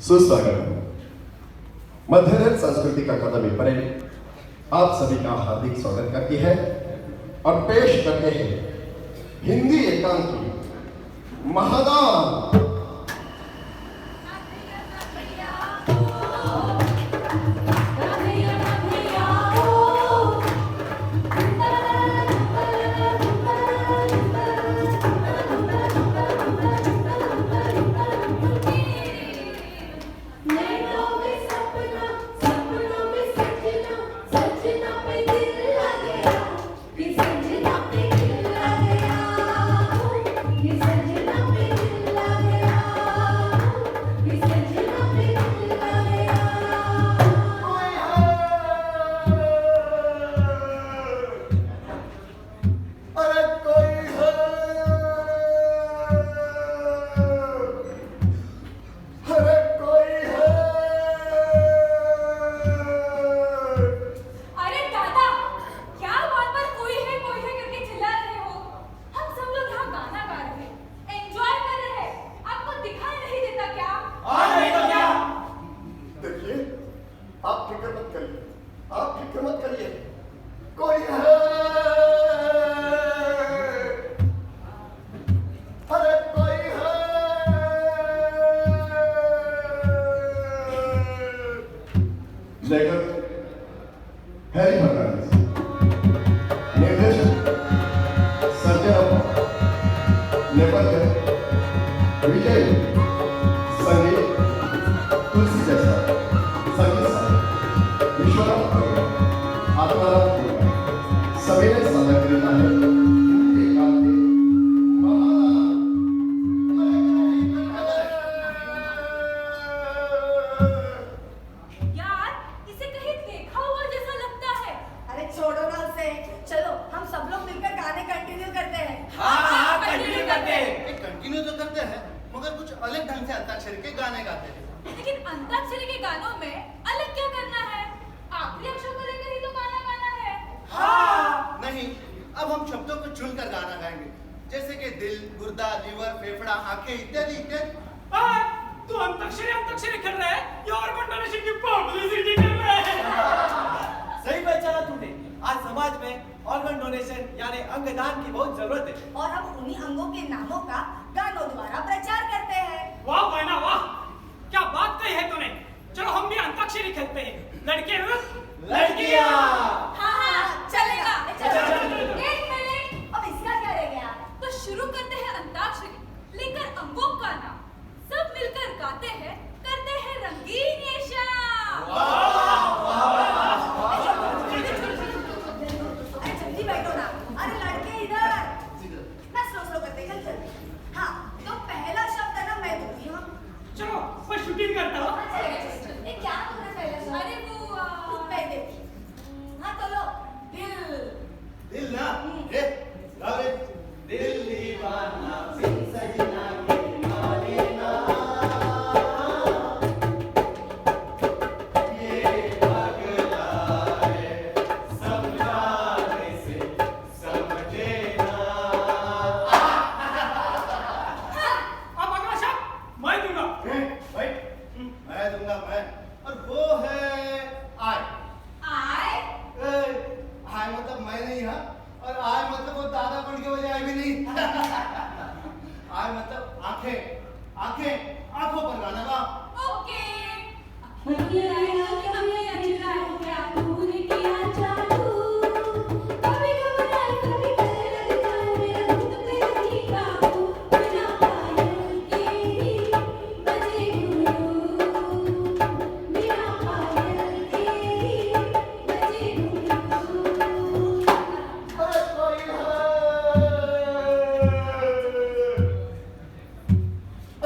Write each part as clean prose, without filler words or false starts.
सुस्वागत। मध्यरत सांस्कृतिक अकादमी परेड आप सभी का हार्दिक स्वागत करती है और पेश करते हैं हिंदी एकांकी महादान। हैरी फर्नांडिस, निर्देशक सर्जन, नेपथ्य विजय, संगीत तुलसी जैसा, संगीत साहित्य विश्वनाथ आत्माराम सभी ने साझा किया है। लेकिन अंताक्षरी के गानों में अलग क्या करना है? आखिरी अक्षर को लेकर ही तो गाना गाना है। हाँ नहीं, अब हम शब्दों को चुनकर गाना गाएंगे, जैसे कि दिल, गुर्दा, लीवर, फेफड़ा, आंखें इत्यादि इत्यादि। तू अंताक्षरी खेल रहा है या ऑर्गन डोनेशन की पब्लिसिटी कर रहा है? सही पहचाना तूने। आज समाज में ऑर्गन डोनेशन यानी अंगदान की बहुत जरूरत है और हम उन्हीं अंगों के नामों का गानों द्वारा प्रचार करते हैं। वाह बहना वाह, क्या बात कही है तूने। चलो हम भी अंताक्षरी खेलते हैं। लड़के लड़कियां। हाँ चलेगा। एक मिनट, अब इसका क्या रह गया? तो शुरू करते हैं अंताक्षरी लेकर अंगों का नाम, सब मिलकर गाते हैं, करते हैं रंगीन ये शाम। अरे जल्दी बैठो ना। अरे लड़के इधर ना, स्लो करते चल। हाँ तो पहला शब्द है ना, मैं दूंगी। हाँ चलो मैं शूटिंग करता हूँ। ये क्या तुमने पहला शब्द? अरे वो खुद पहन देती। हाँ तो लो, दिल। दिल ना, ये गाओ रे। दिल दीवाना बिन सजना के माने ना, ये पागला है समझाने से समझे ना। अब अगला शब्द मैं दूंगा। भाई मैं दूंगा मैं, और वो है आय। आए आय मतलब मैं नहीं, हाँ, और आय मतलब वो दादा बन के वजह आय भी नहीं। आय मतलब आंखें, आंखों पर गाना गा। ओके।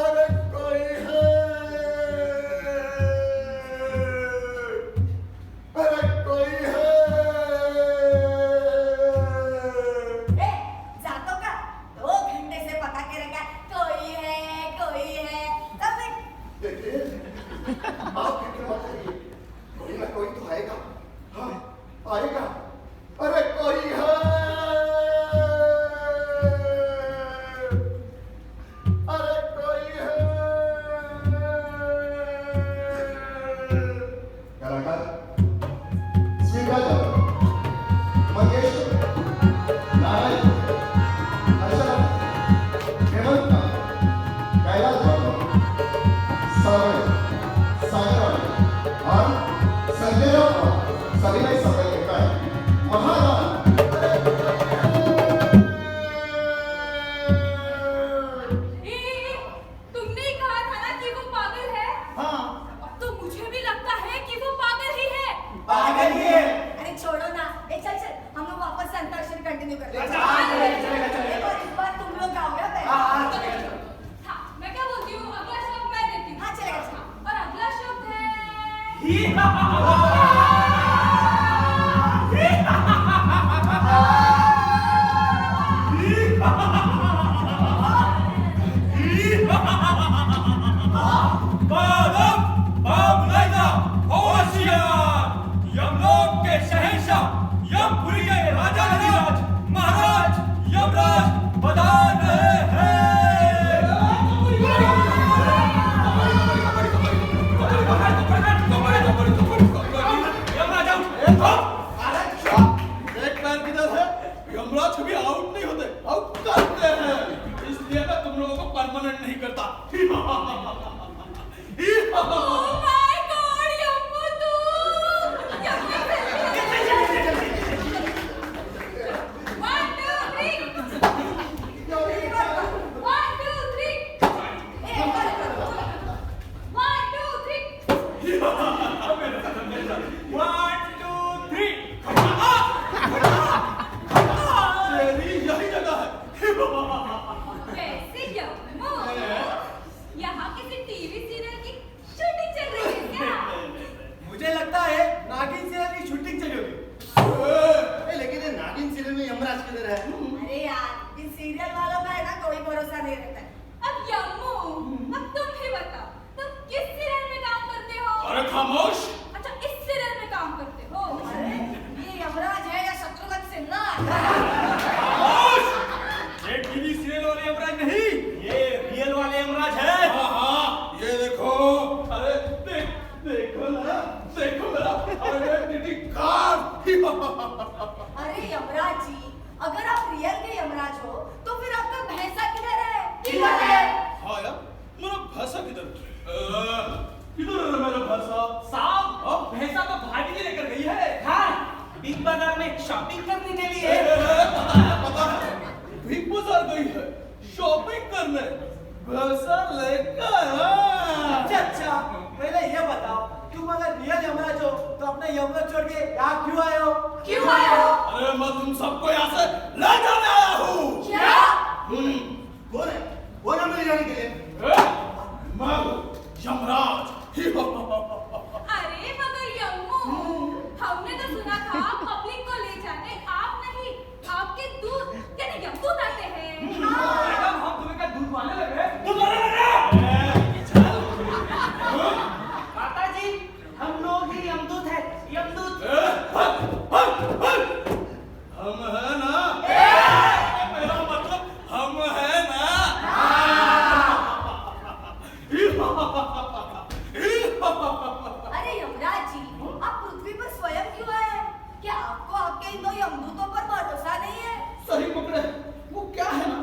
अरे कोई है यमलोक के शहंशाह यमपुरी के राजा धीराज महाराज यमराज पधार रहे हैं। एक पैर किधर है? यमराज कभी आउट नहीं होते, आउट करते हैं। इसलिए मैं तुम लोगों को परमानेंट नहीं करता। Oh my God, यम्मू तू! One, two, three. One, two, three. One, two, three. 1 2 3 तेरी यही जगह है। कैसे यम्मू? यहाँ किसी टीवी सीरियल की शूटिंग चल रही है क्या? मुझे लगता है नागिन सीरियल की शूटिंग चली होगी। लेकिन ये नागिन सीरियल में यमराज किधर है? अरे यार, इन सीरियल वालों का है ना कोई भरोसा नहीं रहता है। अब यम्मू, अब तुम ही बताओ, तुम किस सीरियल में काम करते हो? अरे खामोश। अच्छा, इस सीरियल में काम करते हो? अरे ये यमराज है या शत्रुघ्न सिन्हा? ये टीवी सीरियल वाले यमराज नहीं, ये रियल वाले यमराज है। हाँ, ये देखो। अरे देखो ना, देखो मेरा आइडेंटिटी कार्ड। अरे यमराज जी, अगर आप रियल के यमराज हो तो फिर आपका भैंसा किधर है? किधर है? हाँ यार, मेरा भैंसा किधर है? किधर है मेरा भैंसा? साहब, भैंसा तो भाभी जी लेकर गई है। हाँ, बिग बाजार में शॉपिंग करने के लिए। पता है, बिग बाजार गई है शॉपिंग करने, भैंसा लेकर। अच्छा, पहले ये बताओ, तुम अगर रियल यमराज हो तो अपने यमलोक छोड़ के यहाँ क्यों आए हो? क्यों आए हो? अरे मैं तुम सबको यहाँ से ले जाने आया हूँ। क्या? कौन है? कौन है मेरे जाने के लिए? मैं हूँ यमराज। अरे मगर यम्मू, हमने तो सुना था पब्लिक को ले जाने आप नहीं, आपके दूध यानी यमदूत आते हैं। मैडम, हम तुम्हें क्या दूध वाले लगे? माता जी, हम लोग ही यमदूत हैं, यमदूत। हम है ना? मेरा मतलब हम है ना? अरे यमराज जी, आप पृथ्वी पर स्वयं क्यों आए? क्या आपको आपके इन दो यमदूतों पर भरोसा नहीं है? सही पकड़े। वो क्या है ना,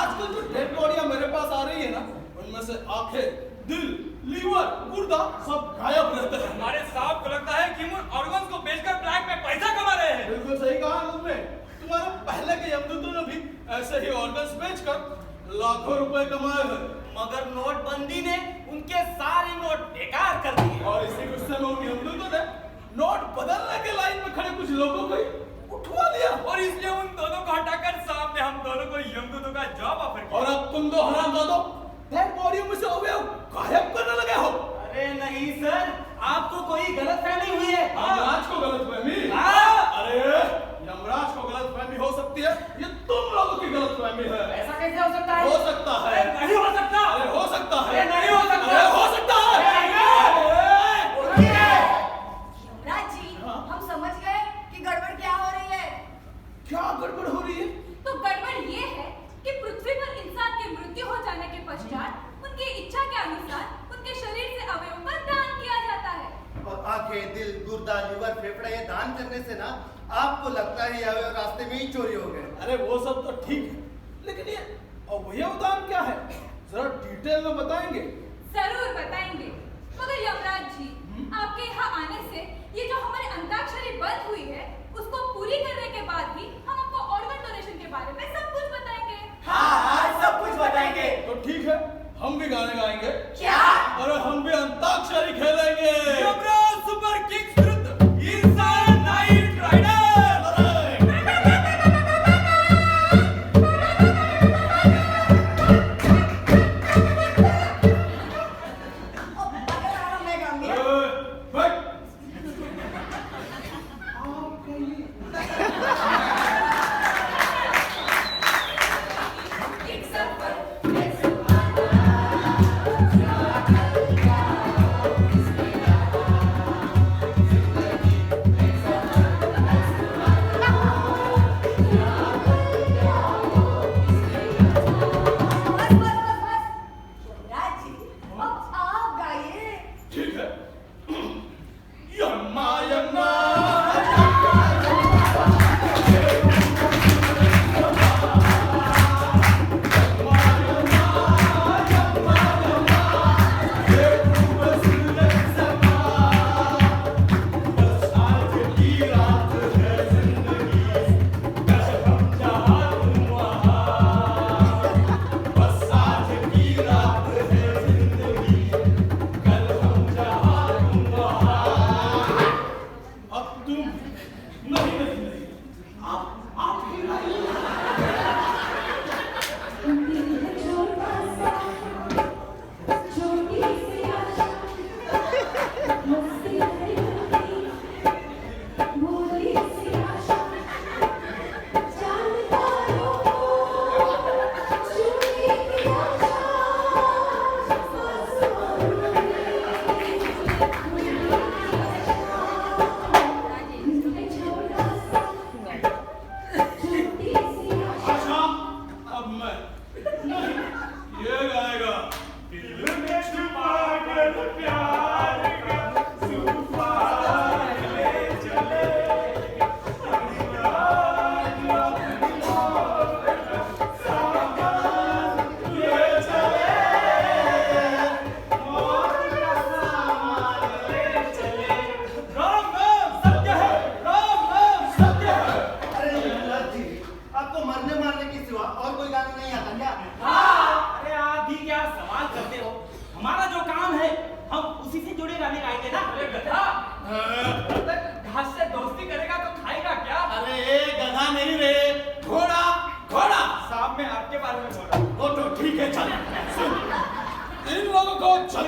आजकल जो डेड बॉडियां मेरे पास आ रही है ना, उनमें से आंखें, दिल, लीवर, गुर्दा सब गायब रहते हैं। हमारे साहब को लगता है कि हम ऑर्गन्स को बेचकर ब्लैक में पैसा कमा रहे हैं। बिल्कुल सही कहा तुमने। तुम्हारे पहले के यमदूतों ने भी ऐसे ही ऑर्गन्स बेचकर लाखों रुपए कमाए हैं। मगर नोटबंदी ने उनके सारे नोट बेकार कर दिए। और इसी गुस्से में उन यमदूतों ने नोट बदलने के लाइन में खड़े कुछ लोगों को ही उठवा लिया। और इसलिए उन दोनों को हटाकर साहब ने हम दोनों को यमदूतों का जॉब ऑफर किया। और अब तुम दो हरामजादों डेड बॉडियों में से अवयव गायब करने लगे हो। अरे नहीं सर, आपको कोई गलतफहमी हुई है। यमराज को गलतफहमी? हाँ। अरे यमराज को गलतफहमी हो सकती है, ये तुम लोगों की गलतफहमी है। ऐसा कैसे हो सकता है? हो सकता है। अरे नहीं हो सकता। अरे हो सकता है। अरे नहीं हो सकता। अरे हो सकता है। यमराज जी, हम समझ गए कि गड़बड़ क्या हो रही है। क्या गड़बड़ हो रही है? तो गड़बड़ ये है कि पृथ्वी पर इंसान की मृत्यु हो जाने के पश्चात उनकी इच्छा के अनुसार उनके शरीर से अवयवों का दान किया जाता है। और आंखें, दिल, गुर्दा, लीवर, फेफड़े ये दान करने से ना आपको लगता है ये अवयव रास्ते में ही चोरी हो गए। अरे वो सब तो ठीक है, लेकिन ये अवयव दान क्या है? जरा डिटेल में बताएंगे? जरूर बताएंगे। मगर यमराज जी, आपके यहाँ आने से ये जो हमारी अंताक्षरी बंद हुई है, उसको पूरी करने के बाद ही हम आपको ऑर्गन डोनेशन के बारे में सब कुछ बताएंगे। हाँ, सब कुछ बताएंगे। तो ठीक है, हम भी गाने गाएंगे। क्या? अरे हम भी अंताक्षरी खेलेंगे। यमराज सुपर किंग्स विरुद्ध इंसान नाइट राइडर।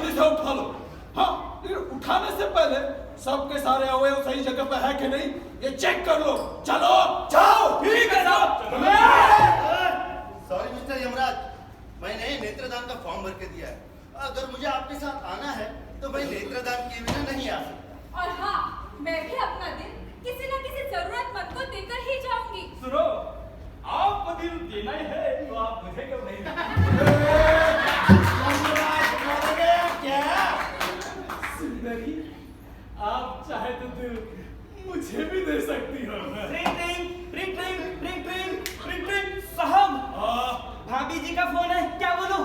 जल्दी से उठा लो। हाँ, लेकिन उठाने से पहले सबके सारे अवयव सही जगह पे है कि नहीं ये चेक कर लो। चलो जाओ। ठीक है साहब। सॉरी मिस्टर यमराज, मैंने नेत्रदान का फॉर्म भर के दिया है। अगर मुझे आपके साथ आना है तो मैं नेत्रदान किए बिना नहीं आ सकता। और हाँ, मैं भी अपना दिल किसी न किसी जरूरतमंद को देकर ही जाऊंगी। सुनो, आपको दिल देना ही है तो आप मुझे क्यों नहीं क्या? सुंदरी, आप चाहे तो दिल मुझे भी दे सकती हो। साहब, भाभी जी का फोन है, क्या बोलूं?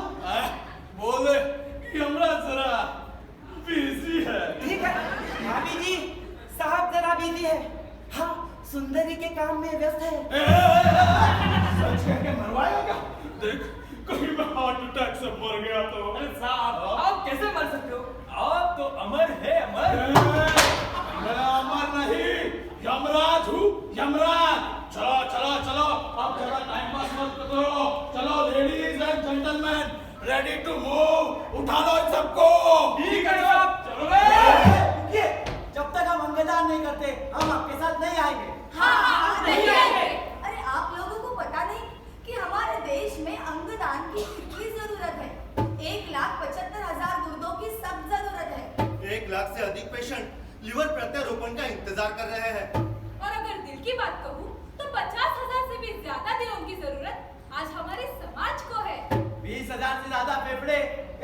बोले यमराज जरा बिजी है। ठीक है भाभी जी, साहब जरा बिजी है। हाँ, सुंदरी के काम में व्यस्त है। सच कह के मरवाएगा क्या? देख, कहीं मैं हार्ट अटैक से मर गया तो। अरे साहब, आप कैसे मर सकते हो? आप तो अमर है, अमर। मैं अमर नहीं, यमराज हूँ, यमराज। चलो चलो चलो, अब जरा टाइम पास मत करो। चलो ladies and gentleman, ready to move. उठा लो इन सबको। ठीक है साहब, चलो। ये जब तक हम अंगदान नहीं करते, हम आपके साथ नहीं आएंगे। हाँ, नहीं आएंगे। अरे आप लोगों को पता नहीं कि हमारे देश में अंगदान की कितनी जरूरत है? 1,75,000 गुर्दों की सख्त जरूरत है। 1 लाख से अधिक पेशेंट लिवर प्रत्यारोपण का इंतजार कर रहे हैं। और अगर दिल की बात कहूँ तो 50,000 से भी ज्यादा दिलों की जरूरत आज हमारे समाज को है। 20,000 से ज्यादा फेफड़े,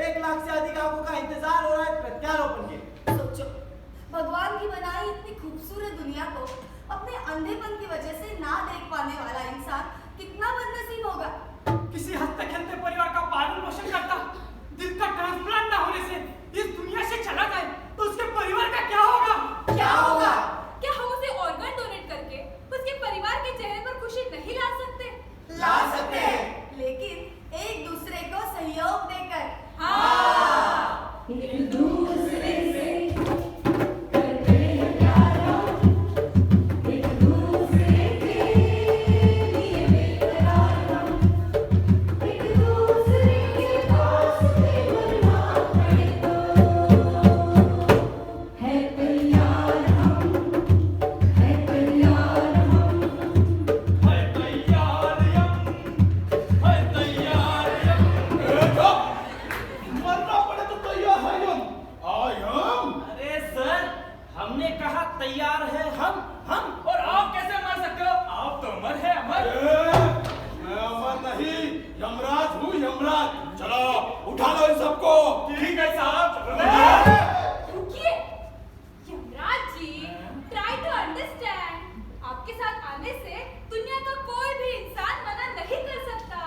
1 लाख से अधिक आंखों का इंतजार हो रहा है प्रत्यारोपण के। सोचो, भगवान की बनाई इतनी खूबसूरत दुनिया को अपने अंधेपन की वजह से ना देख पाने वाला इंसान कितना बदनसीब होगा। किसी हंसते खेलते परिवार का पालन पोषण करता दिल का ट्रांसप्लांट ना होने से इस दुनिया से चला जाए तो उसके परिवार का क्या होगा? क्या होगा? क्या हम उसे ऑर्गन डोनेट करके उसके परिवार के चेहरे पर खुशी नहीं ला सकते? ला सकते हैं, लेकिन एक दूसरे को सहयोग देकर। हाँ। एक दूसरे से तैयार है हम और आप कैसे मर सकते हो? आप तो अमर है, अमर। मैं अमर नहीं, यमराज हूँ, यमराज। चलो उठा लो इन सबको। ठीक है साहब। रुकिए, Yamraj ji, try to understand. आपके साथ आने से दुनिया का कोई भी इंसान मना नहीं कर सकता।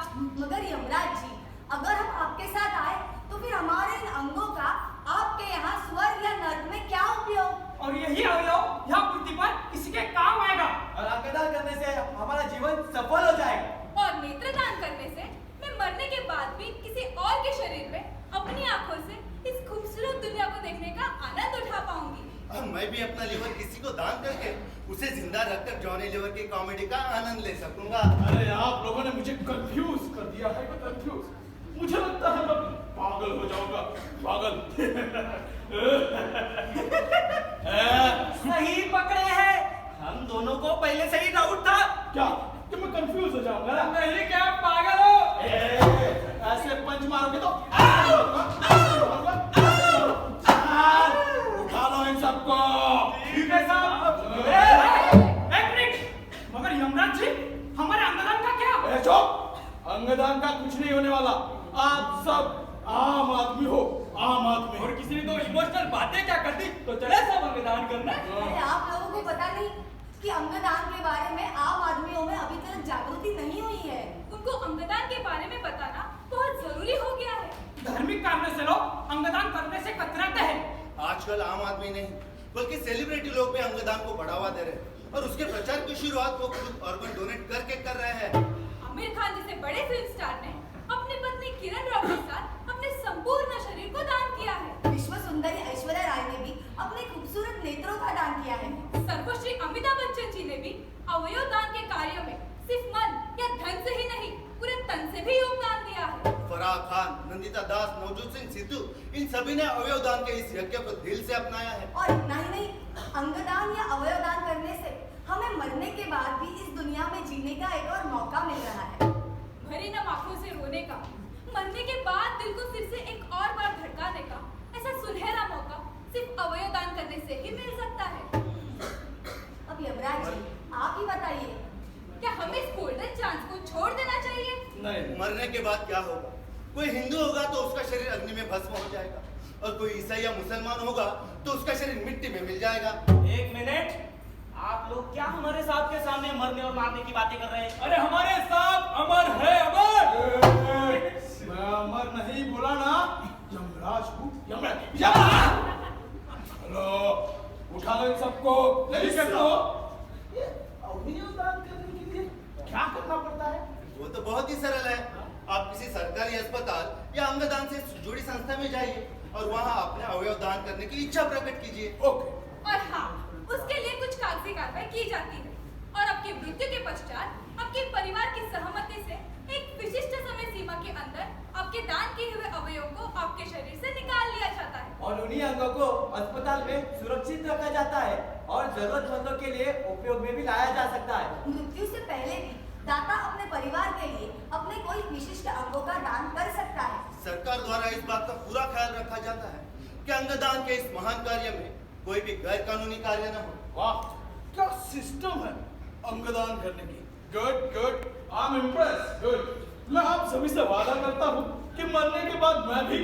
मगर यमराज जी, अगर हम आपके साथ आए तो फिर हमारे इन अंगों का आपके यहाँ स्वर्ग या नर्क में क्या उपयोग? और यही अवयव यहाँ पृथ्वी पर किसी के काम आएगा और अंगदान करने से हमारा जीवन सफल हो जाएगा। और नेत्रदान करने से मैं मरने के बाद भी किसी और के शरीर में अपनी आंखों से इस खूबसूरत दुनिया को देखने का आनंद उठा पाऊंगी। और मैं भी अपना लिवर किसी को दान करके उसे जिंदा रखकर जॉनी लिवर की कॉमेडी का आनंद ले सकूंगा। अरे आप लोगों ने मुझे कंफ्यूज कर दिया है, कंफ्यूज। मुझे लगता है मैं पागल हो जाऊंगा, पागल। सही पकड़े हैं, हम दोनों को पहले से ही डाउट था। क्या कि मैं कंफ्यूज हो जाऊंगा? नहीं, क्या पागल हो? ऐसे पंच मारोगे तो उठा लो इन सबको। ठीक है साहब। एक मिनट, मगर यमराज जी, हमारे अंगदान का क्या? चुप, अंगदान का कुछ नहीं होने वाला। आप सब आम आदमी हो, आम आदमी। और किसी ने तो इमोशनल बातें क्या कर दी, तो चले सब अंगदान करने। अरे आप लोगों को पता नहीं कि अंगदान के बारे में आम आदमियों में अभी तक जागृति नहीं हुई है। उनको अंगदान के बारे में बताना बहुत जरूरी हो गया है। धार्मिक कारणों से लोग अंगदान करने से कतराते हैं। आजकल आम आदमी नहीं बल्कि सेलिब्रिटी लोग भी अंगदान को बढ़ावा दे रहे हैं और उसके प्रचार की शुरुआत वो खुद ऑर्गन डोनेट करके कर रहे हैं। आमिर खान जैसे बड़े फिल्म स्टार ने अपनी पत्नी किरण राव के साथ अपने संपूर्ण शरीर को दान किया है। विश्व सुंदरी ऐश्वर्या राय ने भी अपने खूबसूरत नेत्रों का दान किया है। सर्वश्री अमिताभ बच्चन जी ने भी अवयव दान के कार्य में सिर्फ मन या धन से ही नहीं, पूरे तन से भी योगदान दिया है। फराह खान, नंदिता दास, नवजोत सिंह सिद्धू, इन सभी ने अवयव दान के इस यज्ञ को दिल से अपनाया है। और इतना ही नहीं, अंगदान या अवयव दान करने से हमें मरने के बाद भी इस दुनिया में जीने का एक और मौका मिल रहा है। भरी नम आंखों से रोने का, मरने के बाद दिल को फिर से एक और बार धड़काने का ऐसा सुनहरा मौका सिर्फ अवयव दान करने से ही मिल सकता है। अब यमराज जी, आप ही बताइए, क्या हमें इस गोल्डन चांस को छोड़ देना चाहिए? नहीं, मरने के बाद क्या होगा? कोई हिंदू होगा तो उसका शरीर अग्नि में भस्म हो जाएगा, और कोई ईसाई या मुसलमान होगा तो उसका शरीर मिट्टी में मिल जाएगा। एक मिनट, आप लोग क्या हमारे साहब के सामने मरने और मारने की बातें कर रहे हैं? अरे हमारे साहब अमर है, अमर। मैं अमर नहीं बोला ना, यमराज हूँ, यमराज। हेलो, उठा लो इन सबको, ले चलो। अवयव दान करने के लिए क्या करना पड़ता है? वो तो बहुत ही सरल है। आप किसी सरकारी अस्पताल या अंगदान से जुड़ी संस्था में जाइए और वहाँ अपने अवयव दान करने की इच्छा प्रकट कीजिए। ओके। और हाँ, उसके लिए कुछ कागजी कार्रवाई की जाती है और आपकी मृत्यु के पश्चात आपके परिवार की सहमति से एक विशिष्ट समय सीमा के अंदर आपके दान किए हुए अवयव को आपके शरीर से निकाल लिया जाता है और उन्हीं अंगों को अस्पताल में सुरक्षित रखा जाता है और जरूरतमंदों के लिए उपयोग में भी लाया जा सकता है। मृत्यु से पहले भी दाता अपने परिवार के लिए अपने कोई विशिष्ट अंगों का दान कर सकता है। सरकार द्वारा इस बात का पूरा ख्याल रखा जाता है कि अंगदान के इस महान कार्य में कोई भी गैर कानूनी कार्य न हो। वाह, क्या सिस्टम है अंगदान करने की। Good good, I am impress. Good. मैं आप सभी से वादा करता हूँ कि मरने के बाद मैं भी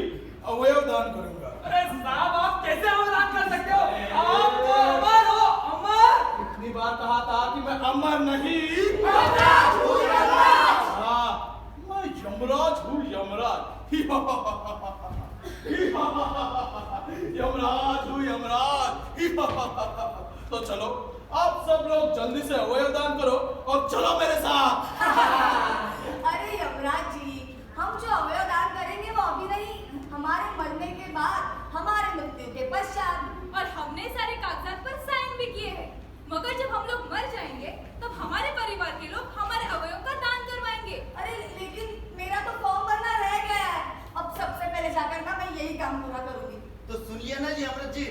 अवयव दान करूंगा। अरे साहब, आप कैसे अवयव दान कर सकते हो? आप तो अमर हो, अमर। इतनी बार कहा था कि मैं अमर नहीं, हाँ, मैं यमराज हूँ, यमराज। यमराज हूँ, यमराज। तो चलो, आप सब लोग जल्दी से अवयव दान करो और चलो मेरे साथ। अरे यमराज जी, हम जो अवयव दान करेंगे वो अभी नहीं, हमारे मरने के बाद, हमारे मृत्यु के पश्चात। और हमने सारे कागजात पर साइन भी किए हैं, मगर जब हम लोग मर जाएंगे तब हमारे परिवार के लोग हमारे अवयव का दान करवाएंगे। अरे लेकिन मेरा तो फॉर्म भरना रह गया है। अब सबसे पहले जाकर ना मैं यही काम पूरा करूंगी। तो सुनिए ना जी अमृत जी,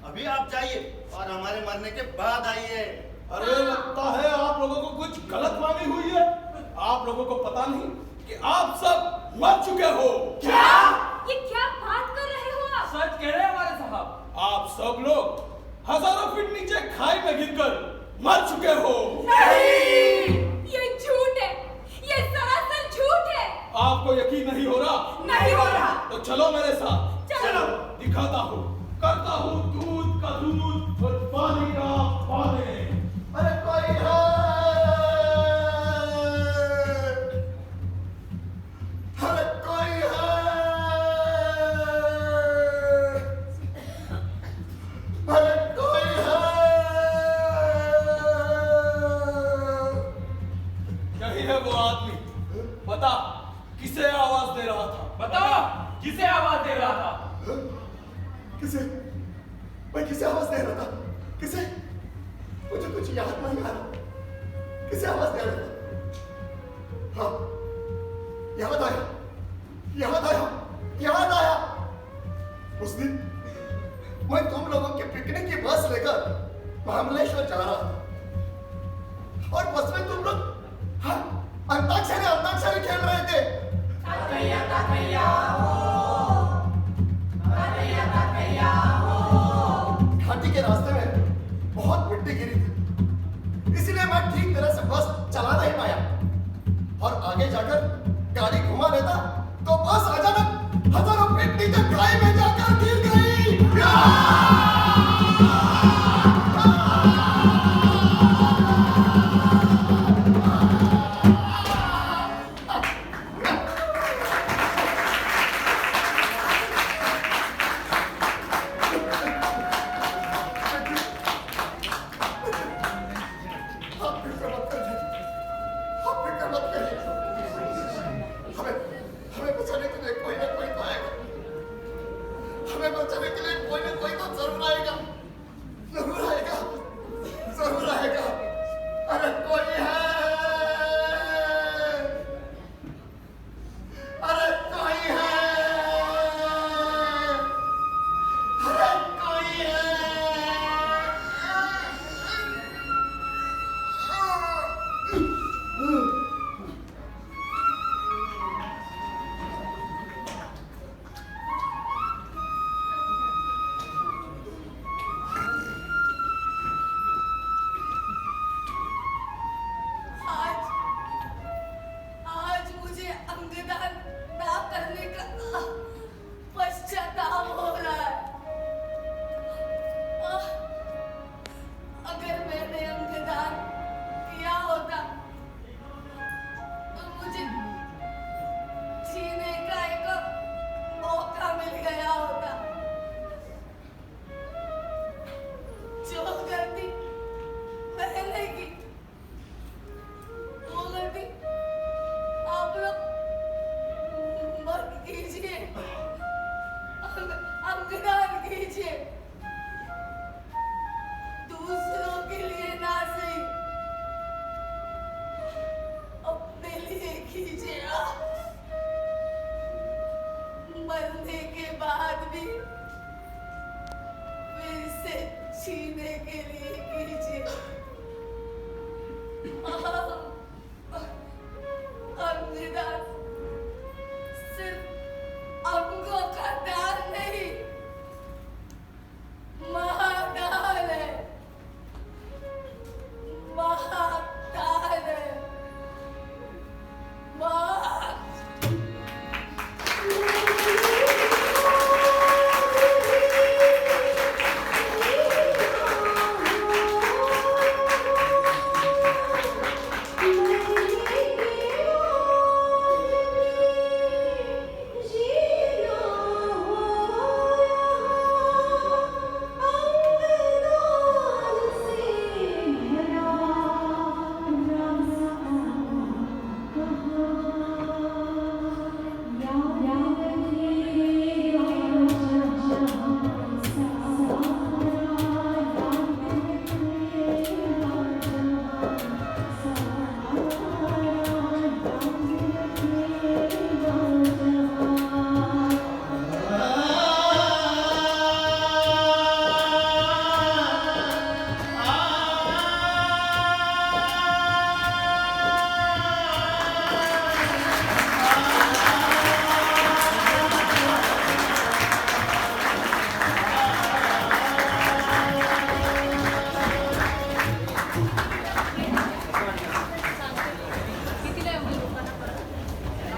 अभी आप जाइए और हमारे मरने के बाद आइए। अरे लगता है आप लोगों को कुछ गलतफहमी हुई है। आप लोगों को पता नहीं कि आप सब मर चुके हो। क्या? ये क्या बात कर रहे हो आप? सच कह रहे हैं हमारे साहब। आप सब लोग हजारों फीट नीचे खाई में गिरकर मर चुके हो। नहीं, ये झूठ है, ये सरासर झूठ है। आपको यकीन नहीं हो रहा? नहीं हो रहा। तो चलो मेरे साथ, चलो। दिखाता हूँ, करता हूँ दूध का दूध और पानी का पानी। अरे कोई है? अरे कोई है? अरे कोई है? यही है वो आदमी। बता, किसे आवाज दे रहा था? बता, किसे आवाज दे रहा था? किसे? मैं किसे आवाज दे रहा था? किसे? मुझे कुछ याद नहीं आ रहा। किसे आवाज दे रहा था? हाँ, याद आया, याद आया, याद आया। उस दिन मैं तुम लोगों के पिकनिक की बस लेकर महाबलेश्वर जा रहा था और बस में तुम लोग हाँ, अंताक्षरी खेल रहे थे। घाटी के रास्ते में बहुत मिट्टी गिरी थी, इसलिए मैं ठीक तरह से बस चला नहीं पाया और आगे जाकर गाड़ी घुमा लेता तो बस अचानक हजारों फीट नीचे खाई में जाकर गिर गई। हमें बचाने के लिए कोई ना कोई पाएगा। जीने के लिए कीजिए।